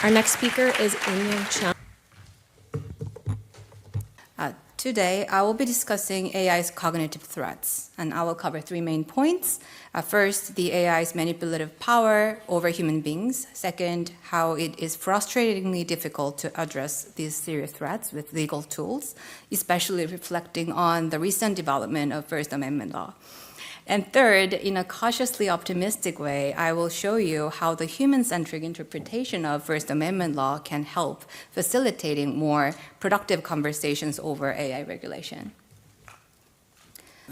Our next speaker is iycheong. Today, I will be discussing AI's cognitive threats, and I will cover three main points. First, the AI's manipulative power over human beings. Second, how it is frustratingly difficult to address these serious threats with legal tools, especially reflecting on the recent development of First Amendment law. And third, in a cautiously optimistic way, I will show you how the human-centric interpretation of First Amendment law can help facilitating more productive conversations over AI regulation.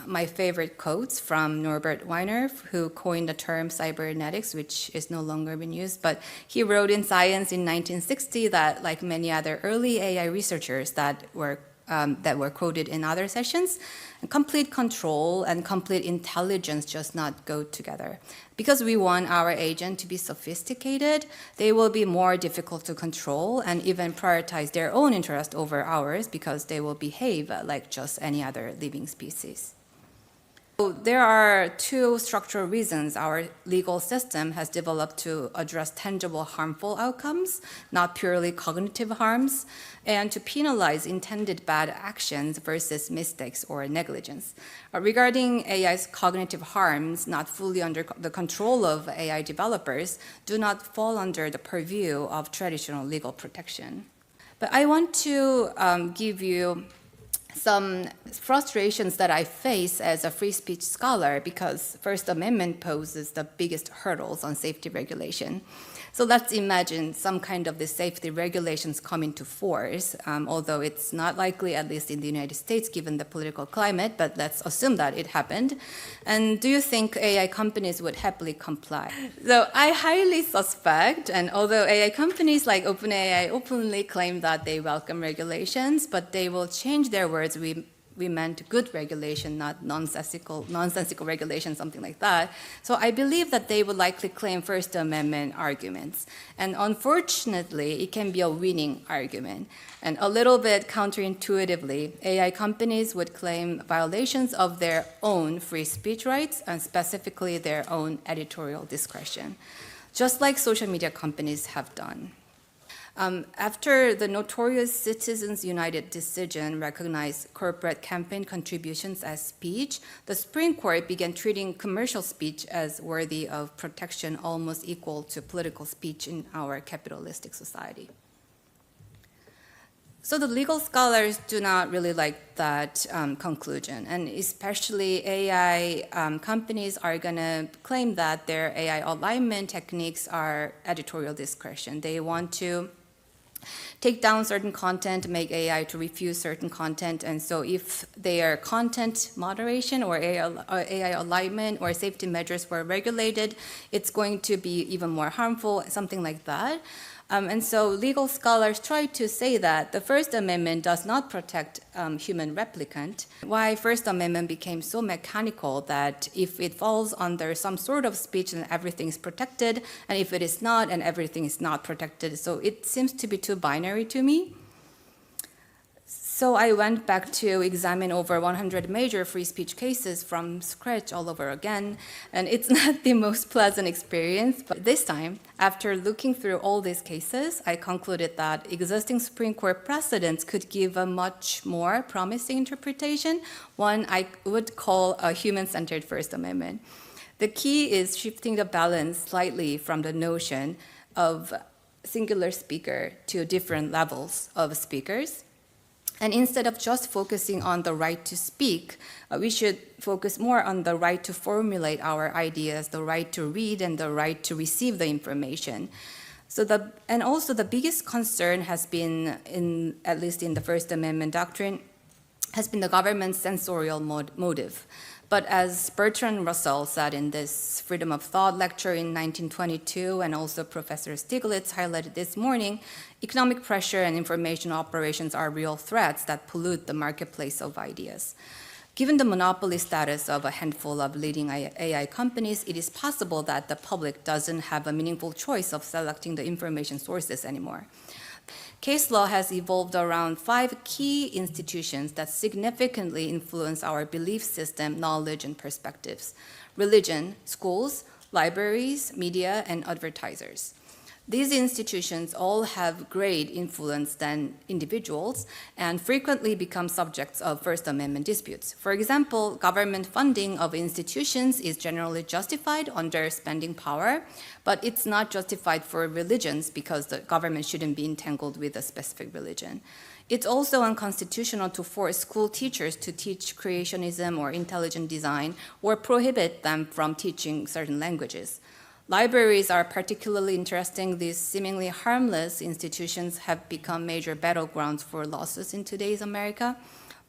My favorite quotes from Norbert Wiener, who coined the term cybernetics, which is no longer being used, but he wrote in Science in 1960 that, like many other early AI researchers that were quoted in other sessions, complete control and complete intelligence just not go together. Because we want our agent to be sophisticated, they will be more difficult to control and even prioritize their own interest over ours because they will behave like just any other living species. So there are two structural reasons our legal system has developed to address tangible harmful outcomes, not purely cognitive harms, and to penalize intended bad actions versus mistakes or negligence. Regarding AI's cognitive harms, not fully under the control of AI developers, do not fall under the purview of traditional legal protection. But I want to give you some frustrations that I face as a free speech scholar because First Amendment poses the biggest hurdles on safety regulation. So let's imagine some kind of the safety regulations come into force, although it's not likely, at least in the United States, given the political climate, but let's assume that it happened. And do you think AI companies would happily comply? So I highly suspect, and although AI companies like OpenAI openly claim that they welcome regulations, but they will change their words. We meant good regulation, not nonsensical regulation, something like that. So I believe that they would likely claim First Amendment arguments. And unfortunately, it can be a winning argument. And a little bit counterintuitively, AI companies would claim violations of their own free speech rights, and specifically their own editorial discretion, just like social media companies have done. After the notorious Citizens United decision recognized corporate campaign contributions as speech, the Supreme Court began treating commercial speech as worthy of protection almost equal to political speech in our capitalistic society. So the legal scholars do not really like that conclusion, and especially AI companies are going to claim that their AI alignment techniques are editorial discretion. They want to take down certain content, make AI to refuse certain content, and so if their content moderation or AI alignment or safety measures were regulated, it's going to be even more harmful, something like that. And so legal scholars try to say that the First Amendment does not protect human replicant. Why First Amendment became so mechanical that if it falls under some sort of speech, then everything is protected, and if it is not, and everything is not protected. So it seems to be too binary to me. So I went back to examine over 100 major free speech cases from scratch all over again, and it's not the most pleasant experience, but this time, after looking through all these cases, I concluded that existing Supreme Court precedents could give a much more promising interpretation, one I would call a human-centered First Amendment. The key is shifting the balance slightly from the notion of singular speaker to different levels of speakers. And instead of just focusing on the right to speak, we should focus more on the right to formulate our ideas, the right to read, and the right to receive the information. And also the biggest concern has been, at least in the First Amendment doctrine, has been the government's censorial motive. But as Bertrand Russell said in this Freedom of Thought lecture in 1922, and also Professor Stiglitz highlighted this morning, economic pressure and information operations are real threats that pollute the marketplace of ideas. Given the monopoly status of a handful of leading AI companies, it is possible that the public doesn't have a meaningful choice of selecting the information sources anymore. Case law has evolved around 5 key institutions that significantly influence our belief system, knowledge, and perspectives: religion, schools, libraries, media, and advertisers. These institutions all have great influence than individuals and frequently become subjects of First Amendment disputes. For example, government funding of institutions is generally justified under spending power, but it's not justified for religions because the government shouldn't be entangled with a specific religion. It's also unconstitutional to force school teachers to teach creationism or intelligent design or prohibit them from teaching certain languages. Libraries are particularly interesting. These seemingly harmless institutions have become major battlegrounds for lawsuits in today's America.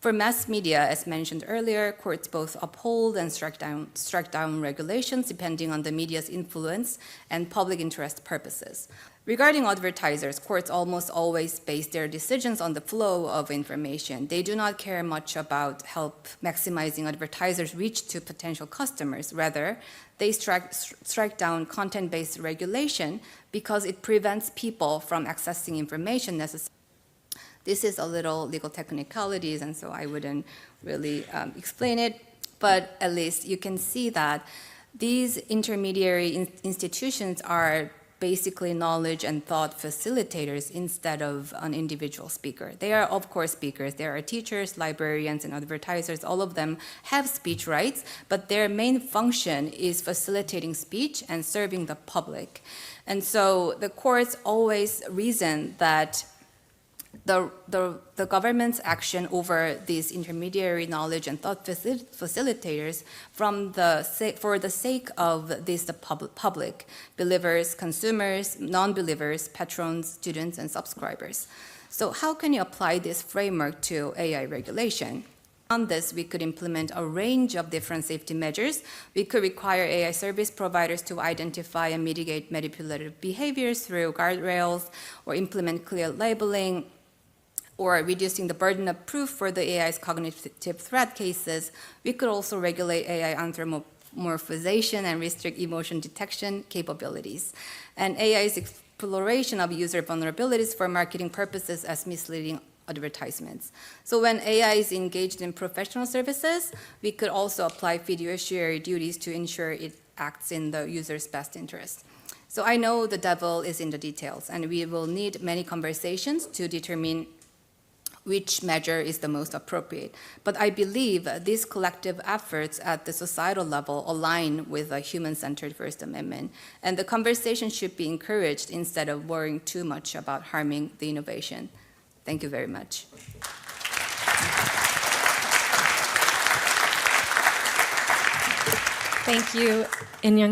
For mass media, as mentioned earlier, courts both uphold and strike down regulations depending on the media's influence and public interest purposes. Regarding advertisers, courts almost always base their decisions on the flow of information. They do not care much about help maximizing advertisers' reach to potential customers. Rather, they strike down content-based regulation because it prevents people from accessing information necessary. This is a little legal technicalities, and so I wouldn't really explain it, but at least you can see that these intermediary institutions are basically knowledge and thought facilitators instead of an individual speaker. They are, of course, speakers. There are teachers, librarians, and advertisers. All of them have speech rights, but their main function is facilitating speech and serving the public. And so the courts always reason that the government's action over these intermediary knowledge and thought facilitators for the sake of the public, believers, consumers, non-believers, patrons, students, and subscribers. So how can you apply this framework to AI regulation? On this, we could implement a range of different safety measures. We could require AI service providers to identify and mitigate manipulative behaviors through guardrails, or implement clear labeling, or reducing the burden of proof for the AI's cognitive threat cases. We could also regulate AI anthropomorphization and restrict emotion detection capabilities. And AI's exploration of user vulnerabilities for marketing purposes as misleading advertisements. So when AI is engaged in professional services, we could also apply fiduciary duties to ensure it acts in the user's best interest. So I know the devil is in the details, and we will need many conversations to determine which measure is the most appropriate. But I believe these collective efforts at the societal level align with a human-centered First Amendment, and the conversation should be encouraged instead of worrying too much about harming the innovation. Thank you very much. Thank you, In-young